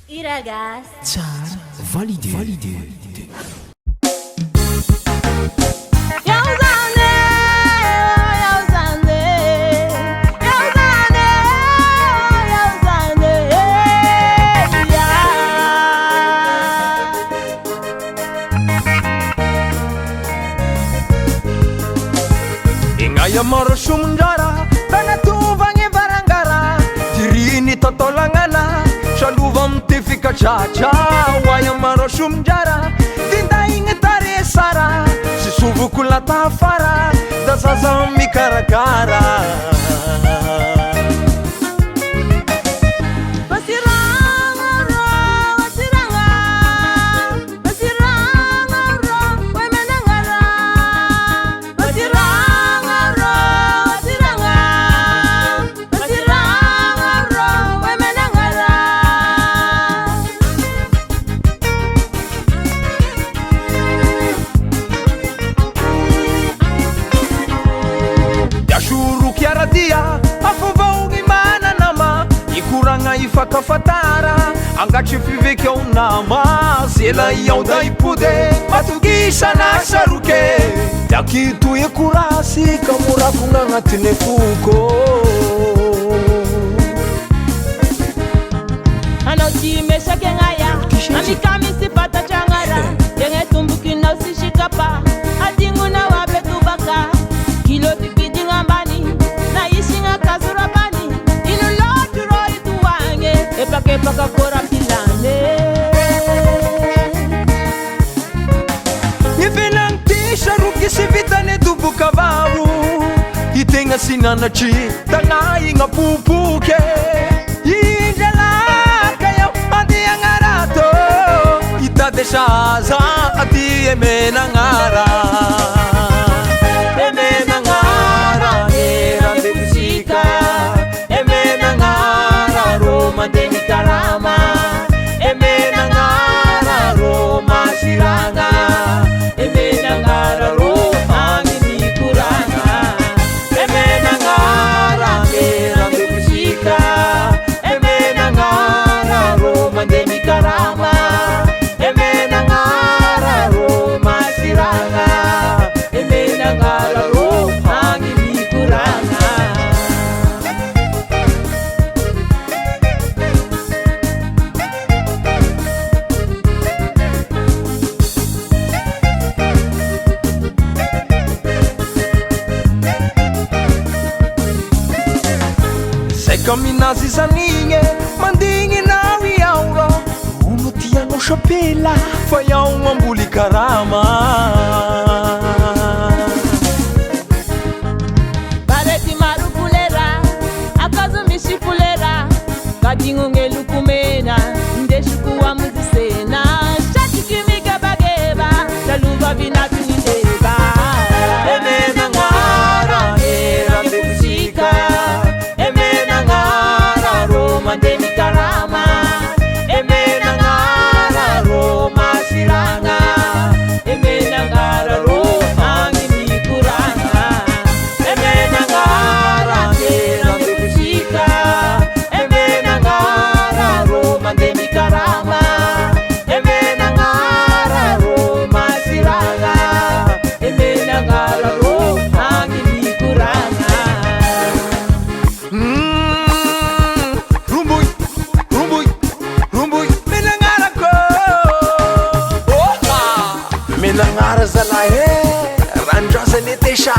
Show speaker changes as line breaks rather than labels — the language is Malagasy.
Iragas.
Tsara validé.
Ingaya maro sumunjara Tanatuvang barangara Dirini totolangana Shaluva mtifika chacha Waya maro sumunjara Dinda ingetare sara Sisuvu kulata fara Dasaza mikarakara Ifakafatara angatri fiveka ao nama zela iao da ipude matogisa na saruke dakito ekurasy kamorako gn'agnatine foko
anao tsy mesaky agnaya amikamy sy fatatragnara tegna tombokinao sy sikapa adingonao aby tobaka kilo tikidigna ambany na isigna kazorabany ino loatro ro itoagny epakepaka korapilane
ivelagny ty saroky sy vitane toboka vavo itegna sinanatry tagna igna popoke indralaka yao andiagnarato itade saza aty emenagnara emenagnara erandebusika emenagnara romandeni karama emenagnara romasiranga emenagnara ro angini kuranga emenagnara erandebusika emenagnara romandeni karama emenagnara romasiranga emenagnara ro angini kuranga Kaminazy zanigny mandigninao iaoro ono tianao sapela fa iao mamboly karama
barety maro kolera akazo misy kolera kadignogny lokomena indesiko amozisena satikimikebageba salova vinatinideba
emenagnara erandebusika mandeni karama emenangara ro masiranga emenangara ro angini kuranga emenangara erandebusika emenangara ro mandeni karama emenangara ro masiranga emenangara ro angini kuranga Menangara zalahy randrasany tesha